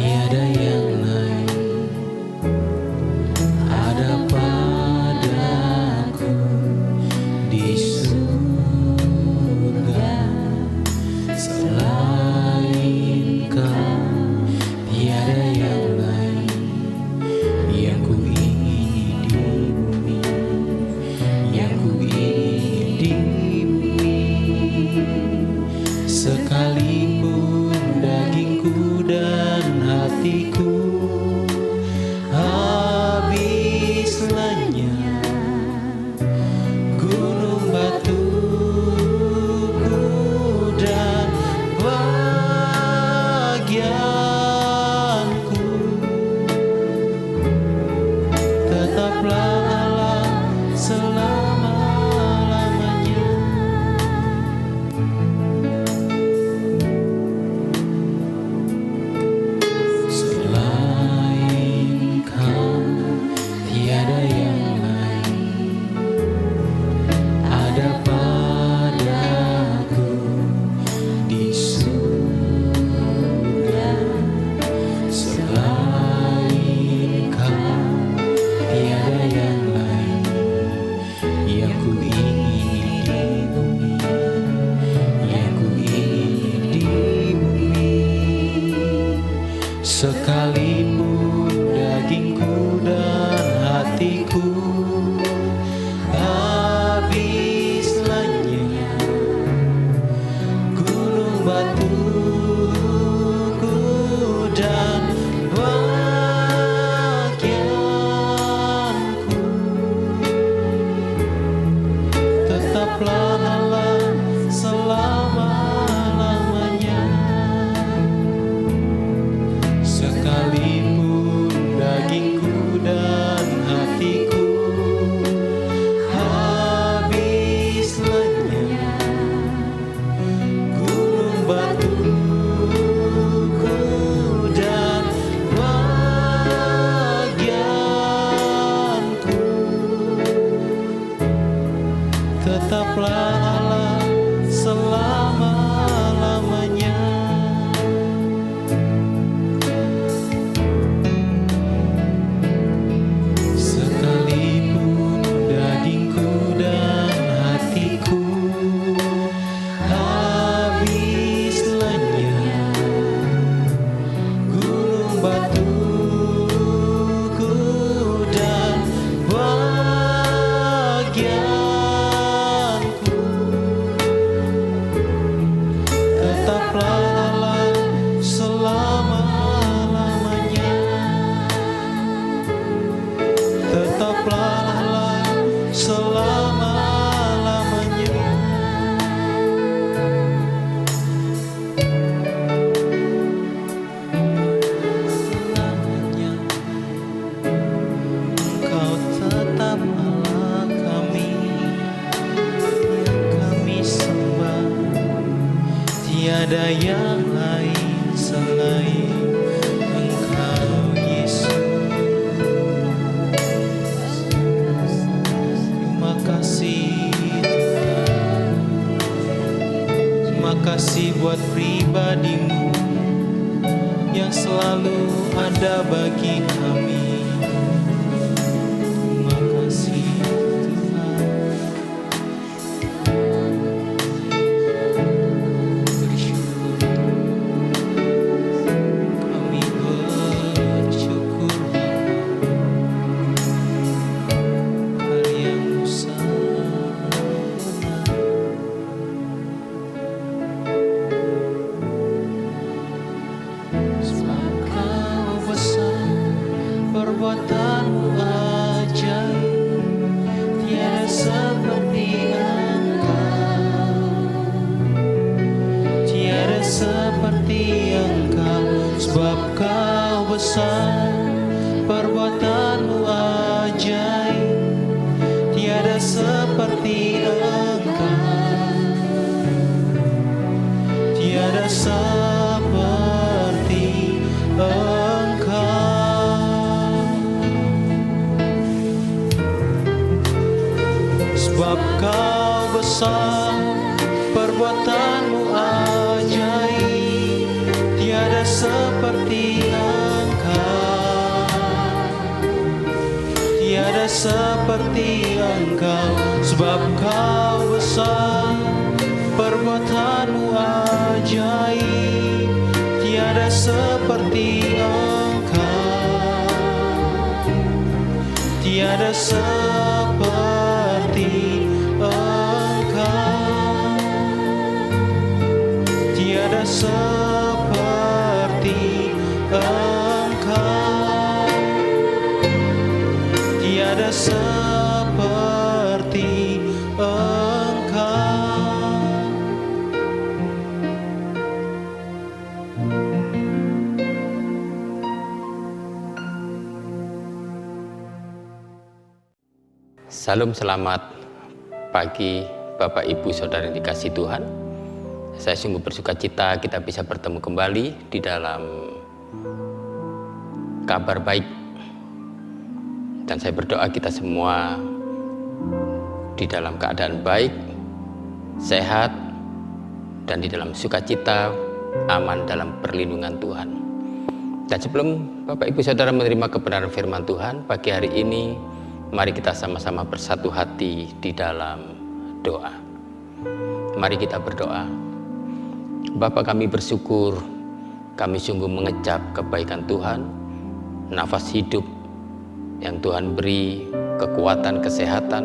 tiada yang lain ada padaku di surga selain Kau. Tiada yang lain yang ku ingini di bumi, yang ku ingini di bumi. Sekalipun dagingku dan hatiku habis lenyap, gunung batuku dan bagianku, tetaplah Allah selama-lamanya. Selain Kau, tiada yang lain ada padaku di surga. Selain Kau, tiada yang lain yang ku ingini di bumi, yang ku ingini di bumi. Sekalipun dagingku dan hatiku habis lenyap, gunung batuku dan bagianku, tetaplah Allah selama-lamanya. Sekalipun dagingku dan hatiku habis lenyap, gunung batuku dan bagianku, tetaplah Allah selama-lamanya. Sekalipun dagingku dan hatiku habis lenyap, gunung batuku dan bagianku, tetaplah Allah selama-lamanya. Tetaplah Allah selama-lamanya. Selamanya Engkau tetap Allah kami, yang kami sembah. Tiada yang lain selain Engkau, Yesus. Terima kasih Tuhan. Terima kasih buat pribadi-Mu yang selalu ada bagi kami. Terima kasih Tuhan. Bersyukur, kami bersyukur karya-Mu sempurna. Sebab Kau besar, perbuatan-Mu ajaib, tiada seperti Engkau, tiada seperti Engkau. Sebab Kau besar, perbuatan-Mu ajaib, tiada seperti Engkau, tiada seperti Engkau. Sebab Kau besar, perbuatan-Mu ajaib, tiada seperti Engkau. seperti Engkau, sebab Kau besar, perbuatanmu ajaib, tiada seperti Engkau, tiada seperti Engkau, tiada seperti Engkau, tiada seperti Engkau. Salam, selamat pagi Bapak Ibu Saudara yang dikasihi Tuhan. Saya sungguh bersuka cita kita bisa bertemu kembali di dalam kabar baik. Dan saya berdoa kita semua di dalam keadaan baik, sehat, dan di dalam sukacita, aman dalam perlindungan Tuhan. Dan sebelum Bapak Ibu Saudara menerima kebenaran firman Tuhan pagi hari ini, mari kita sama-sama bersatu hati di dalam doa. Mari kita berdoa. Bapa, kami bersyukur, kami sungguh mengecap kebaikan Tuhan, nafas hidup yang Tuhan beri, kekuatan, kesehatan,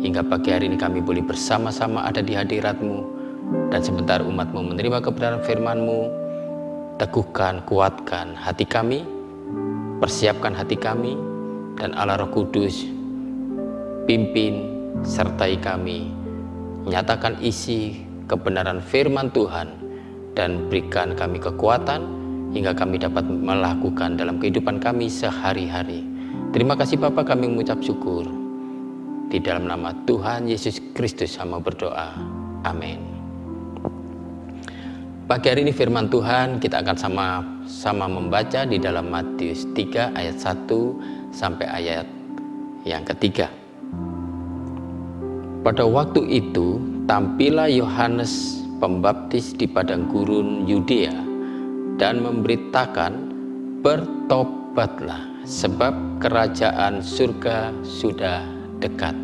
hingga pagi hari ini kami boleh bersama-sama ada di hadirat-Mu. Dan sebentar umat-Mu menerima kebenaran firman-Mu, teguhkan, kuatkan hati kami, persiapkan hati kami, dan Allah Roh Kudus pimpin, sertai kami, nyatakan isi kebenaran firman Tuhan, dan berikan kami kekuatan hingga kami dapat melakukan dalam kehidupan kami sehari-hari. Terima kasih Bapa, kami mengucap syukur. Di dalam nama Tuhan Yesus Kristus hamba berdoa. Amin. Pagi hari ini firman Tuhan kita akan sama-sama membaca di dalam Matius 3 ayat 1 sampai ayat yang ketiga. Pada waktu itu tampillah Yohanes Pembaptis di padang gurun Yudea dan memberitakan, bertobatlah sebab kerajaan surga sudah dekat.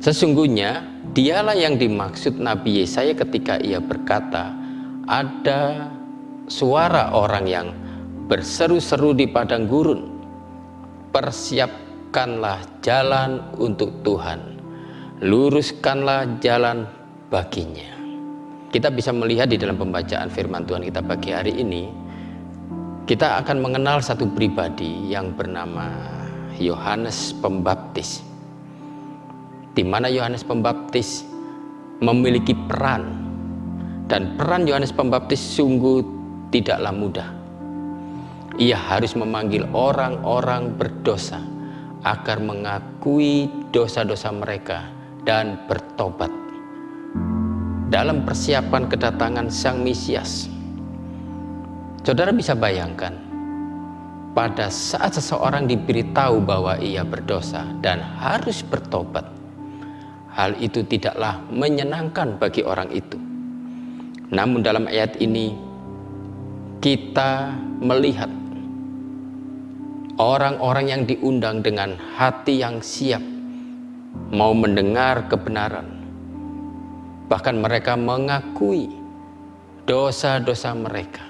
Sesungguhnya dialah yang dimaksud Nabi Yesaya ketika ia berkata, ada suara orang yang berseru-seru di padang gurun, persiapkanlah jalan untuk Tuhan, luruskanlah jalan baginya. Kita bisa melihat di dalam pembacaan firman Tuhan kita pagi hari ini, kita akan mengenal satu pribadi yang bernama Yohanes Pembaptis, di mana Yohanes Pembaptis memiliki peran, dan peran Yohanes Pembaptis sungguh tidaklah mudah. Ia harus memanggil orang-orang berdosa agar mengakui dosa-dosa mereka dan bertobat dalam persiapan kedatangan Sang Mesias. Saudara bisa bayangkan, pada saat seseorang diberitahu bahwa ia berdosa dan harus bertobat, hal itu tidaklah menyenangkan bagi orang itu. Namun dalam ayat ini kita melihat orang-orang yang diundang dengan hati yang siap mau mendengar kebenaran. Bahkan mereka mengakui dosa-dosa mereka.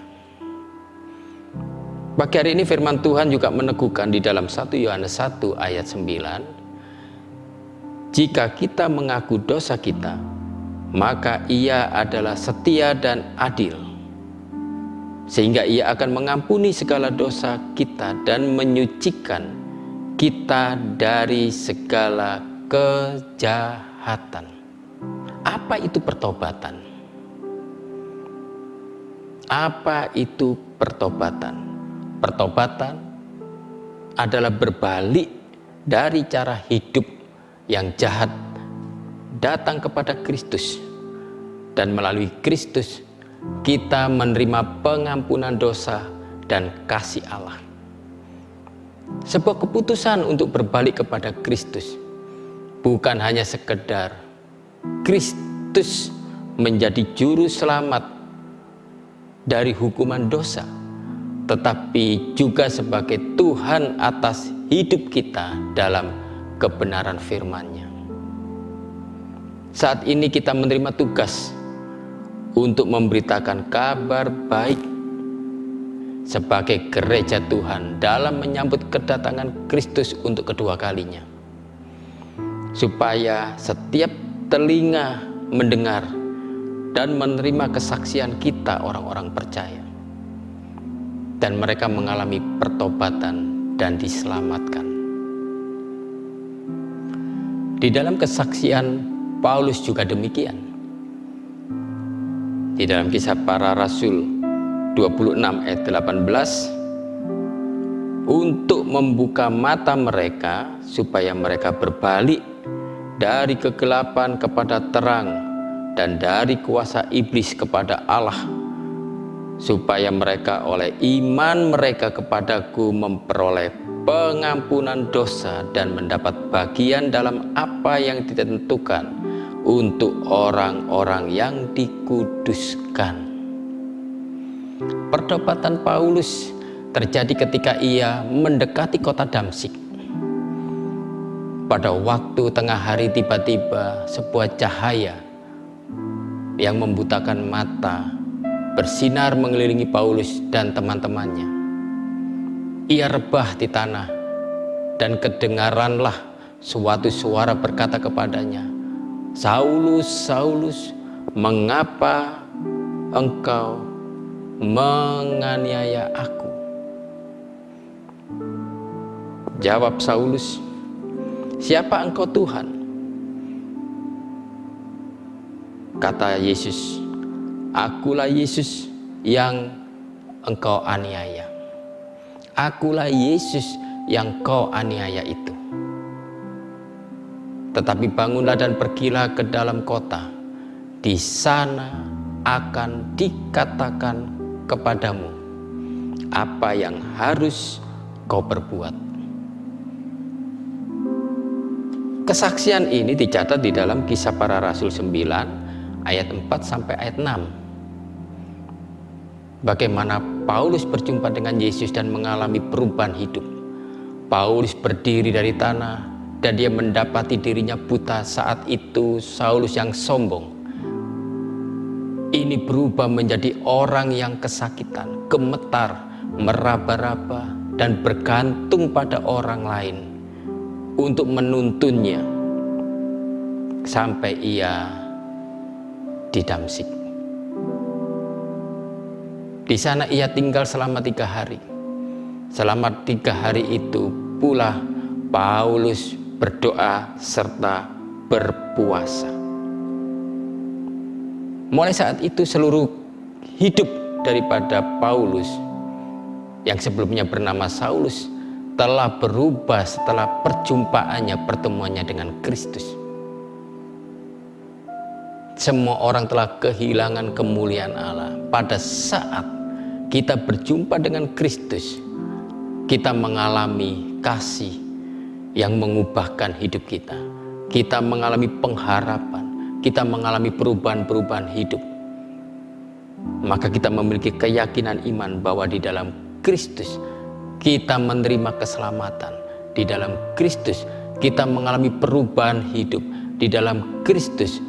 Pagi hari ini firman Tuhan juga meneguhkan di dalam 1 Yohanes 1 ayat 9. Jika kita mengaku dosa kita, maka Ia adalah setia dan adil, sehingga Ia akan mengampuni segala dosa kita dan menyucikan kita dari segala kejahatan. Apa itu pertobatan? Apa itu pertobatan? Pertobatan adalah berbalik dari cara hidup yang jahat datang kepada Kristus, dan melalui Kristus kita menerima pengampunan dosa dan kasih Allah. Sebuah keputusan untuk berbalik kepada Kristus, bukan hanya sekedar Kristus menjadi juru selamat dari hukuman dosa, tetapi juga sebagai Tuhan atas hidup kita dalam kebenaran firman-Nya. Saat ini kita menerima tugas untuk memberitakan kabar baik sebagai gereja Tuhan dalam menyambut kedatangan Kristus untuk kedua kalinya, supaya setiap telinga mendengar dan menerima kesaksian kita orang-orang percaya, dan mereka mengalami pertobatan dan diselamatkan. Di dalam kesaksian Paulus juga demikian. Di dalam Kisah Para Rasul 26 ayat 18, untuk membuka mata mereka supaya mereka berbalik dari kegelapan kepada terang dan dari kuasa iblis kepada Allah, supaya mereka oleh iman mereka kepadaku memperoleh pengampunan dosa dan mendapat bagian dalam apa yang ditentukan untuk orang-orang yang dikuduskan. Pertobatan Paulus terjadi ketika ia mendekati kota Damsyik. Pada waktu tengah hari tiba-tiba sebuah cahaya yang membutakan mata bersinar mengelilingi Paulus dan teman-temannya. Ia rebah di tanah dan kedengaranlah suatu suara berkata kepadanya, "Saulus, Saulus, mengapa engkau menganiaya aku?" Jawab Saulus, "Siapa engkau Tuhan?" Kata Yesus, "Akulah Yesus yang engkau aniaya. Akulah Yesus yang kau aniaya itu. Tetapi bangunlah dan pergilah ke dalam kota. Di sana akan dikatakan kepadamu apa yang harus kau perbuat." Kesaksian ini dicatat di dalam Kisah Para Rasul 9 ayat 4 sampai ayat 6. Bagaimana Paulus berjumpa dengan Yesus dan mengalami perubahan hidup. Paulus berdiri dari tanah dan dia mendapati dirinya buta. Saat itu Saulus yang sombong ini berubah menjadi orang yang kesakitan, gemetar, meraba-raba dan bergantung pada orang lain untuk menuntunnya sampai ia di Damsyik. Di sana ia tinggal selama 3 hari. Selama 3 hari itu pula Paulus berdoa serta berpuasa. Mulai saat itu seluruh hidup daripada Paulus yang sebelumnya bernama Saulus telah berubah setelah pertemuannya dengan Kristus. Semua orang telah kehilangan kemuliaan Allah. Pada saat kita berjumpa dengan Kristus, kita mengalami kasih yang mengubahkan hidup kita. Kita mengalami pengharapan, kita mengalami perubahan-perubahan hidup. Maka kita memiliki keyakinan iman bahwa di dalam Kristus kita menerima keselamatan. Di dalam Kristus kita mengalami perubahan hidup. Di dalam Kristus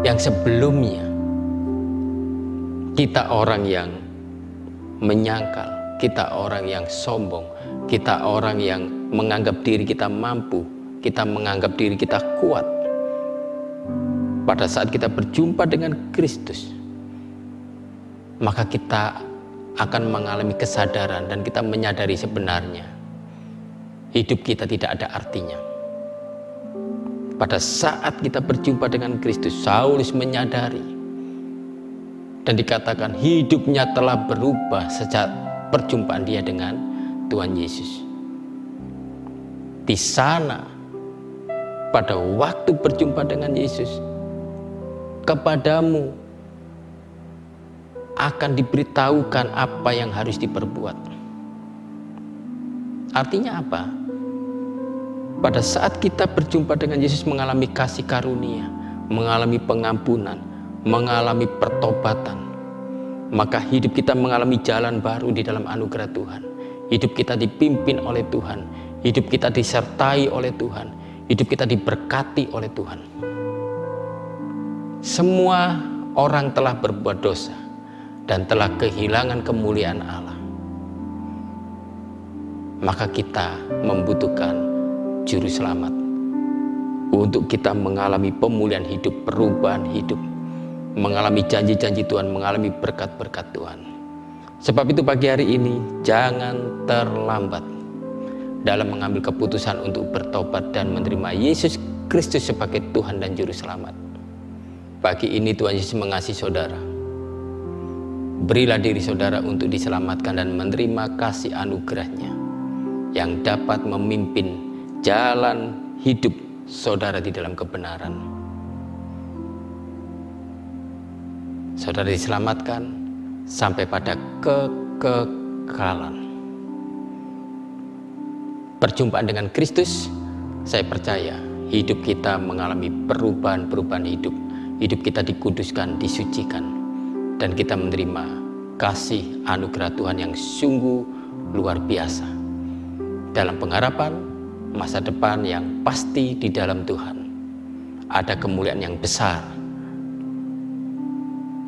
yang sebelumnya kita orang yang menyangkal, kita orang yang sombong, kita orang yang menganggap diri kita mampu, kita menganggap diri kita kuat. Pada saat kita berjumpa dengan Kristus, maka kita akan mengalami kesadaran dan kita menyadari sebenarnya hidup kita tidak ada artinya. Pada saat kita berjumpa dengan Kristus, Saulus menyadari dan dikatakan hidupnya telah berubah sejak perjumpaan dia dengan Tuhan Yesus. Di sana, pada waktu berjumpa dengan Yesus, kepadamu akan diberitahukan apa yang harus diperbuat. Artinya apa? Pada saat kita berjumpa dengan Yesus, mengalami kasih karunia, mengalami pengampunan, mengalami pertobatan, maka hidup kita mengalami jalan baru di dalam anugerah Tuhan. hidup kita dipimpin oleh Tuhan, hidup kita disertai oleh Tuhan, hidup kita diberkati oleh Tuhan. Semua orang telah berbuat dosa dan telah kehilangan kemuliaan Allah. Maka kita membutuhkan juru selamat untuk kita mengalami pemulihan hidup, perubahan hidup, mengalami janji-janji Tuhan, mengalami berkat-berkat Tuhan. Sebab itu pagi hari ini jangan terlambat dalam mengambil keputusan untuk bertobat dan menerima Yesus Kristus sebagai Tuhan dan Juru Selamat. Pagi ini Tuhan Yesus mengasihi saudara. Berilah diri saudara untuk diselamatkan dan menerima kasih anugerah-Nya yang dapat memimpin jalan hidup saudara di dalam kebenaran. Saudara diselamatkan sampai pada kekekalan. Perjumpaan dengan Kristus, saya percaya hidup kita mengalami perubahan-perubahan hidup. Hidup kita dikuduskan, disucikan, dan kita menerima kasih anugerah Tuhan yang sungguh luar biasa. Dalam pengharapan masa depan yang pasti di dalam Tuhan, ada kemuliaan yang besar,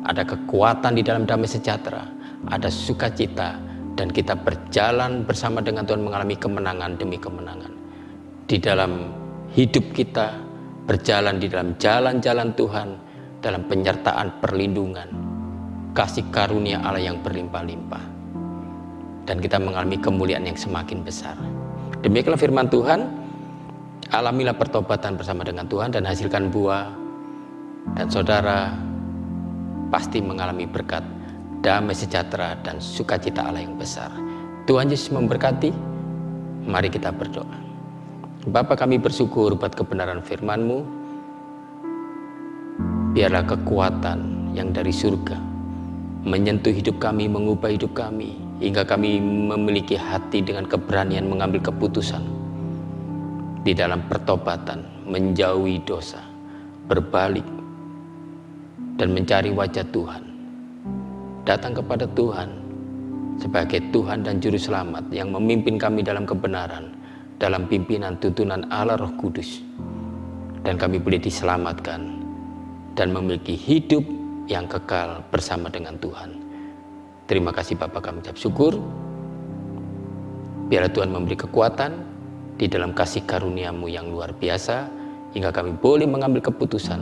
ada kekuatan di dalam damai sejahtera, ada sukacita, dan kita berjalan bersama dengan Tuhan mengalami kemenangan demi kemenangan. Di dalam hidup kita, berjalan di dalam jalan-jalan Tuhan, dalam penyertaan perlindungan, kasih karunia Allah yang berlimpah-limpah. Dan kita mengalami kemuliaan yang semakin besar. Demikianlah firman Tuhan. Alamilah pertobatan bersama dengan Tuhan dan hasilkan buah, dan saudara pasti mengalami berkat, damai sejahtera, dan sukacita Allah yang besar. Tuhan Yesus memberkati. Mari kita berdoa. Bapa, kami bersyukur buat kebenaran firman-Mu. Biarlah kekuatan yang dari surga menyentuh hidup kami, mengubah hidup kami, hingga kami memiliki hati dengan keberanian mengambil keputusan di dalam pertobatan, menjauhi dosa, berbalik, dan mencari wajah Tuhan. Datang kepada Tuhan sebagai Tuhan dan Juru Selamat yang memimpin kami dalam kebenaran, dalam pimpinan tuntunan Allah Roh Kudus. Dan kami boleh diselamatkan dan memiliki hidup yang kekal bersama dengan Tuhan. Terima kasih Bapa, kami ucap syukur. Biarlah Tuhan memberi kekuatan di dalam kasih karunia-Mu yang luar biasa, hingga kami boleh mengambil keputusan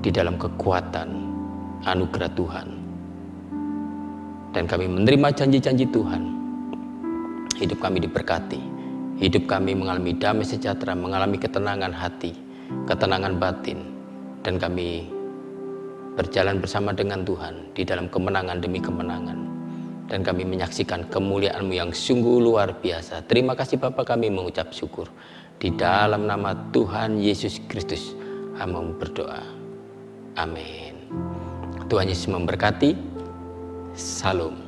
di dalam kekuatan anugerah Tuhan. Dan kami menerima janji-janji Tuhan. Hidup kami diberkati. Hidup kami mengalami damai sejahtera, mengalami ketenangan hati, ketenangan batin, dan kami berjalan bersama dengan Tuhan di dalam kemenangan demi kemenangan, dan kami menyaksikan kemuliaan-Mu yang sungguh luar biasa. Terima kasih Bapa, kami mengucap syukur. Di dalam nama Tuhan Yesus Kristus hamba berdoa. Amin. Tuhan Yesus memberkati. Salam.